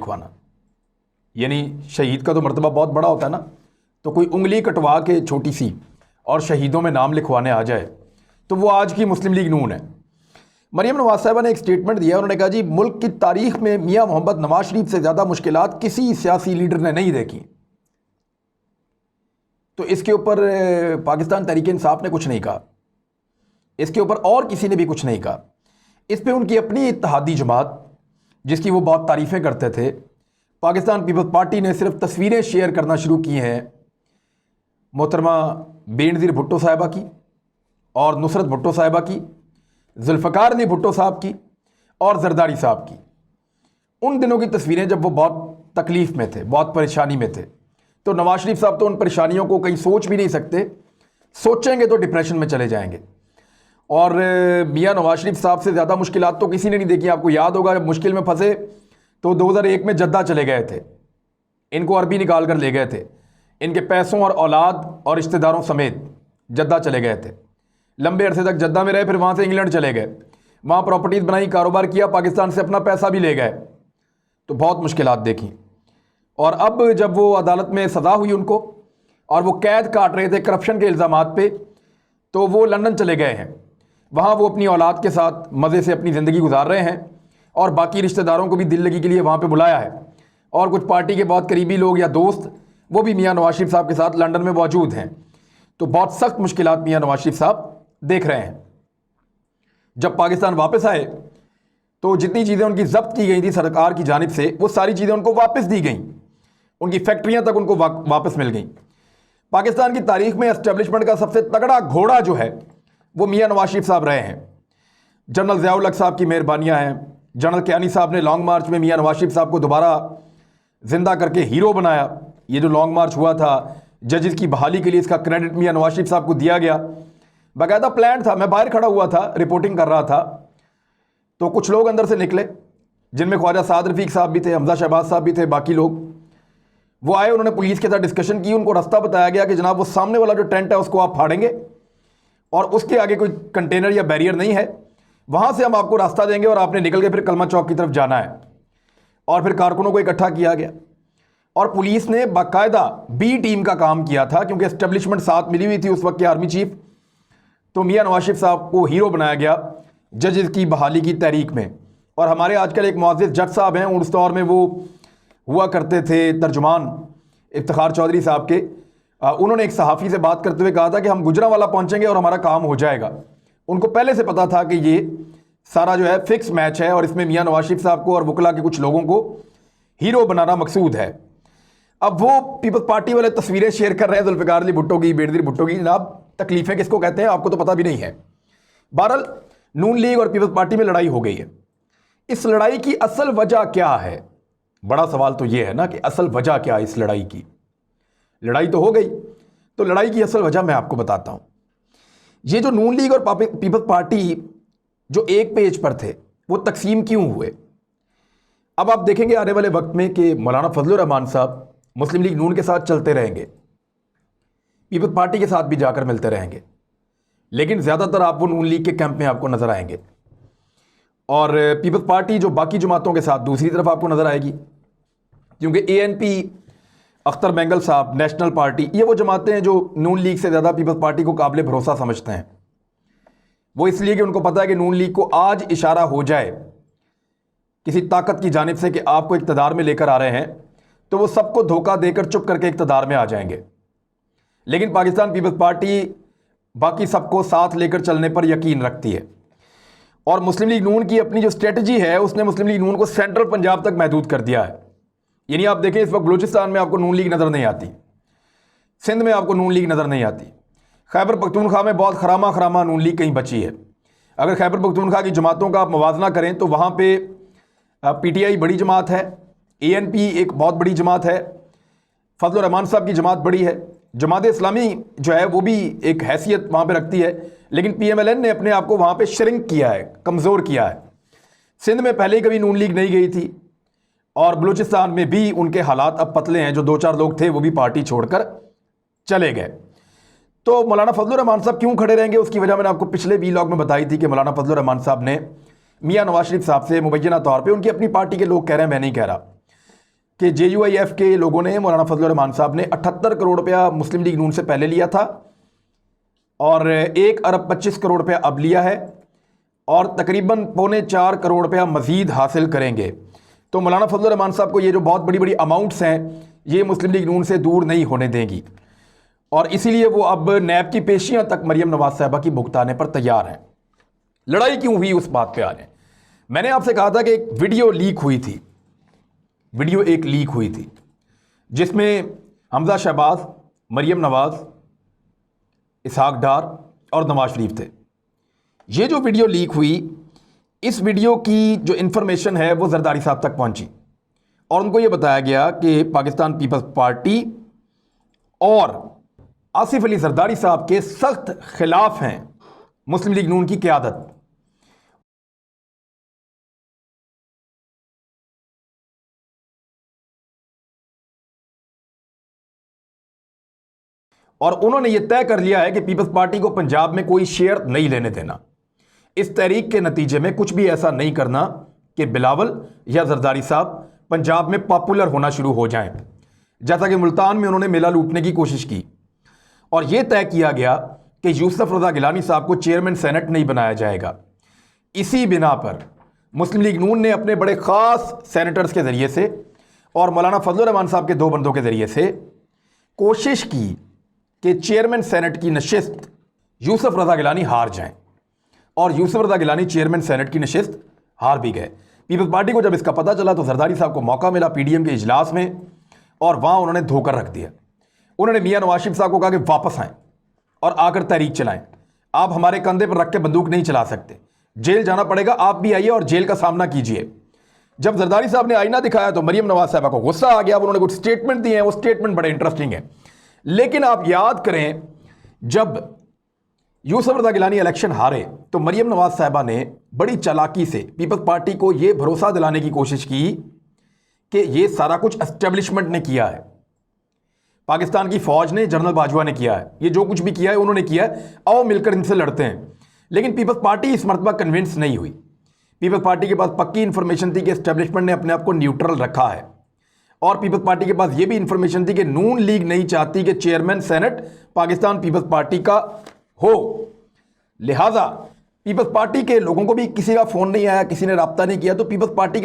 लिखवाना, यानी शहीद का तो मर्तबा बहुत बड़ा होता है ना, तो कोई उंगली कटवा के छोटी सी और शहीदों में नाम लिखवाने आ जाए तो वो आज की मुस्लिम लीग नून है। मरियम नवाज साहिबा ने एक स्टेटमेंट दिया, उन्होंने कहा जी मुल्क की तारीख में मियां मोहम्मद नवाज शरीफ से ज़्यादा मुश्किलात किसी सियासी लीडर ने नहीं देखी। तो इसके ऊपर पाकिस्तान तहरीक इंसाफ ने कुछ नहीं कहा, इसके ऊपर और किसी ने भी कुछ नहीं कहा। इस पर उनकी अपनी इत्तेहादी जमात जिसकी वो बहुत तारीफ़ें करते थे, पाकिस्तान पीपल्स पार्टी ने सिर्फ तस्वीरें शेयर करना शुरू की हैं मोहतरमा बेनज़ीर भुट्टो साहिबा की और नुसरत भुट्टो साहिबा की, जुल्फ़कार अली भुट्टो साहब की और जरदारी साहब की। उन दिनों की तस्वीरें जब वो बहुत तकलीफ़ में थे, बहुत परेशानी में थे। तो नवाज शरीफ साहब तो उन परेशानियों को कहीं सोच भी नहीं सकते, सोचेंगे तो डिप्रेशन में चले जाएंगे। और मियां नवाज शरीफ साहब से ज़्यादा मुश्किलात तो किसी ने नहीं देखी। आपको याद होगा जब मुश्किल में फंसे तो 2001 में जद्दा चले गए थे, इनको अरबी निकाल कर ले गए थे, इनके पैसों और औलाद और रिश्तेदारों समेत जद्दा चले गए थे। लंबे अरसे तक जद्दा में रहे, फिर वहाँ से इंग्लैंड चले गए, वहाँ प्रॉपर्टीज़ बनाई, कारोबार किया, पाकिस्तान से अपना पैसा भी ले गए, तो बहुत मुश्किलात देखी। और अब जब वो अदालत में सज़ा हुई उनको और वो कैद काट रहे थे करप्शन के इल्ज़ामात पे, तो वो लंदन चले गए हैं। वहाँ वो अपनी औलाद के साथ मज़े से अपनी ज़िंदगी गुजार रहे हैं और बाकी रिश्तेदारों को भी दिल लगी के लिए वहाँ पे बुलाया है। और कुछ पार्टी के बहुत करीबी लोग या दोस्त वो भी मियां नवाज शरीफ साहब के साथ लंदन में मौजूद हैं। तो बहुत सख्त मुश्किलात मियां नवाज शरीफ साहब देख रहे हैं। जब पाकिस्तान वापस आए तो जितनी चीज़ें उनकी जब्त की गई थी सरकार की जानिब से, वो सारी चीज़ें उनको वापस दी गई, उनकी फैक्ट्रियाँ तक उनको वापस मिल गई। पाकिस्तान की तारीख में एस्टेब्लिशमेंट का सबसे तगड़ा घोड़ा जो है वो मियां नवाज शरीफ साहब रहे हैं। जनरल ज़िया उल हक साहब की मेहरबानियाँ हैं, जनरल कियानी साहब ने लॉन्ग मार्च में मियां नवाज शरीफ साहब को दोबारा जिंदा करके हीरो बनाया। ये जो लॉन्ग मार्च हुआ था जजेस की बहाली के लिए, इसका क्रेडिट मियां नवाज शरीफ साहब को दिया गया। बाकायदा प्लान था, मैं बाहर खड़ा हुआ था, रिपोर्टिंग कर रहा था, तो कुछ लोग अंदर से निकले जिनमें ख्वाजा साद रफीक साहब भी थे, हमजा शहबाज साहब भी थे, बाकी लोग। वो आए, उन्होंने पुलिस के साथ डिस्कशन की, उनको रास्ता बताया गया कि जनाब वो सामने वाला जो टेंट है उसको आप फाड़ेंगे और उसके आगे कोई कंटेनर या बैरियर नहीं है, वहाँ से हम आपको रास्ता देंगे और आपने निकल के फिर कलमा चौक की तरफ जाना है। और फिर कारकुनों को इकट्ठा किया गया और पुलिस ने बाकायदा बी टीम का काम किया था, क्योंकि एस्टेब्लिशमेंट साथ मिली हुई थी उस वक्त के आर्मी चीफ। तो मियां नवाज शरीफ साहब को हीरो बनाया गया जजेस की बहाली की तहरीक में। और हमारे आजकल एक मुअज़्ज़िज़ जज साहब हैं, उस दौर में वो हुआ करते थे तर्जुमान इफ्तिखार चौधरी साहब के। उन्होंने एक सहाफ़ी से बात करते हुए कहा था कि हम गुजरांवाला पहुंचेंगे और हमारा काम हो जाएगा। उनको पहले से पता था कि ये सारा जो है फिक्स मैच है और इसमें मियां नवाज शरीफ साहब को और वकला के कुछ लोगों को हीरो बनाना मकसूद है। अब वो पीपल्स पार्टी वाले तस्वीरें शेयर कर रहे हैं जुल्फ़िकार अली भुट्टो की, बेनज़ीर भुट्टो की। जनाब तकलीफ़ें किसको कहते हैं आपको तो पता भी नहीं है। बहरहाल नून लीग और पीपल्स पार्टी में लड़ाई हो गई है। इस लड़ाई की असल वजह क्या है? बड़ा सवाल तो ये है ना कि असल वजह क्या है इस लड़ाई की। लड़ाई तो हो गई, तो लड़ाई की असल वजह मैं आपको बताता हूं। ये जो नून लीग और पीपल्स पार्टी जो एक पेज पर थे वो तकसीम क्यों हुए? अब आप देखेंगे आने वाले वक्त में कि मौलाना फजलुर रहमान साहब मुस्लिम लीग नून के साथ चलते रहेंगे, पीपल्स पार्टी के साथ भी जाकर मिलते रहेंगे, लेकिन ज़्यादातर आप वो नून लीग के कैंप में आपको नज़र आएंगे और पीपल्स पार्टी जो बाकी जमातों के साथ दूसरी तरफ आपको नज़र आएगी। क्योंकि ANP, अख्तर बेंगल साहब, नेशनल पार्टी, ये वो जमातें हैं जो नून लीग से ज़्यादा पीपल्स पार्टी को काबिल भरोसा समझते हैं। वो इसलिए कि उनको पता है कि नून लीग को आज इशारा हो जाए किसी ताकत की जानिब से कि आपको इक़्तिदार में लेकर आ रहे हैं, तो वो सबको धोखा देकर चुप करके इक़्तिदार में आ जाएंगे। लेकिन पाकिस्तान पीपल्स पार्टी बाकी सबको साथ लेकर चलने पर यकीन रखती है और मुस्लिम लीग नून की अपनी जो स्ट्रेटजी है उसने मुस्लिम लीग नून को सेंट्रल पंजाब तक महदूद कर दिया है। यानी आप देखें इस वक्त बलूचिस्तान में आपको नून लीग नज़र नहीं आती, सिंध में आपको नून लीग नज़र नहीं आती, खैबर पख्तूनख्वा में बहुत खरामा नून लीग कहीं बची है। अगर खैबर पख्तूनख्वा की जमातों का आप मवाजना करें तो वहाँ पे PTI बड़ी जमात है, ANP एक बहुत बड़ी जमात है, फजलुर रहमान साहब की जमात बड़ी है, जमात इस्लामी जो है वो भी एक हैसियत वहाँ पे रखती है, लेकिन PMLN ने अपने आप को वहाँ पे श्रिंक किया है, कमज़ोर किया है। सिंध में पहले ही कभी नून लीग नहीं गई थी और बलूचिस्तान में भी उनके हालात अब पतले हैं। जो 2-4 लोग थे वो भी पार्टी छोड़कर चले गए। तो मौलाना फजलुर रहमान साहब क्यों खड़े रहेंगे उसकी वजह मैंने आपको पिछले व्लॉग में बताई थी कि मौलाना फजलुर रहमान साहब ने मियां नवाज शरीफ साहब से मुबैना तौर पे, उनकी अपनी पार्टी के लोग कह रहे हैं, मैं नहीं कह रहा, कि JUIF के लोगों ने, मौलाना फजलुर रहमान साहब ने 78 करोड़ रुपया मुस्लिम लीग नून से पहले लिया था और 1 अरब 25 करोड़ रुपया अब लिया है और तकरीबन 3.25 करोड़ रुपया मजीद हासिल करेंगे। तो मौलाना फजलुर रहमान साहब को ये जो बहुत बड़ी बड़ी अमाउंट्स हैं ये मुस्लिम लीग नून से दूर नहीं होने देंगी और इसीलिए वो अब नैब की पेशियां तक मरियम नवाज साहबा की भुगताने पर तैयार हैं। लड़ाई क्यों हुई उस बात पे आ रहे हैं। मैंने आपसे कहा था कि एक वीडियो लीक हुई थी, जिसमें हमजा शहबाज, मरियम नवाज, इसहाक डार और नवाज शरीफ थे। ये जो वीडियो लीक हुई, इस वीडियो की जो इन्फॉर्मेशन है वो जरदारी साहब तक पहुंची और उनको ये बताया गया कि पाकिस्तान पीपल्स पार्टी और आसिफ अली जरदारी साहब के सख्त खिलाफ हैं मुस्लिम लीग नून की क़यादत। और उन्होंने ये तय कर लिया है कि पीपल्स पार्टी को पंजाब में कोई शेयर नहीं लेने देना। इस तहरीक के नतीजे में कुछ भी ऐसा नहीं करना कि बिलावल या जरदारी साहब पंजाब में पॉपुलर होना शुरू हो जाएं, जैसा कि मुल्तान में उन्होंने मेला लूटने की कोशिश की। और यह तय किया गया कि यूसुफ रज़ा गिलानी साहब को चेयरमैन सेनेट नहीं बनाया जाएगा। इसी बिना पर मुस्लिम लीग नून ने अपने बड़े ख़ास सेनेटर्स के ज़रिए से और मौलाना फजलुर रहमान साहब के 2 बंदों के ज़रिए से कोशिश की कि चेयरमैन सेनेट की नशिस्त यूसुफ रज़ा गिलानी हार जाएं और यूसुफ रज़ा गिलानी चेयरमैन सेनेट की नशिस्त हार भी गए। पीपल्स पार्टी को जब इसका पता चला तो जरदारी साहब को मौका मिला PDM के इजलास में और वहाँ उन्होंने धोकर रख दिया। उन्होंने मियां नवाज शरीफ साहब को कहा कि वापस आएँ और आकर तहरीक चलाएं। आप हमारे कंधे पर रख के बंदूक नहीं चला सकते, जेल जाना पड़ेगा, आप भी आइए और जेल का सामना कीजिए। जब जरदारी साहब ने आईना दिखाया तो मरियम नवाज साहबा को गुस्सा आ गया। उन्होंने कुछ स्टेटमेंट दिए हैं, वो स्टेटमेंट बड़े इंटरेस्टिंग है। लेकिन आप याद करें, जब यूसुफ रज़ा गिलानी इलेक्शन हारे तो मरियम नवाज साहबा ने बड़ी चालाकी से पीपल्स पार्टी को यह भरोसा दिलाने की कोशिश की कि यह सारा कुछ एस्टेब्लिशमेंट ने किया है, पाकिस्तान की फौज ने, जनरल बाजवा ने किया है, ये जो कुछ भी किया है उन्होंने किया है, आओ मिलकर इनसे लड़ते हैं। लेकिन पीपल्स पार्टी इस मरतबा कन्विंस नहीं हुई। पीपल्स पार्टी के पास पक्की इंफॉर्मेशन थी कि एस्टेब्लिशमेंट ने अपने आप को न्यूट्रल रखा है और पीपल्स पार्टी के पास यह भी इंफॉर्मेशन थी कि नून लीग नहीं चाहती कि चेयरमैन सेनेट पाकिस्तान पीपल्स पार्टी का हो। लिहाजा पीपल्स पार्टी के लोगों को भी किसी का फोन नहीं आया, किसी ने राब्ता नहीं किया, तो पीपल्स पार्टी के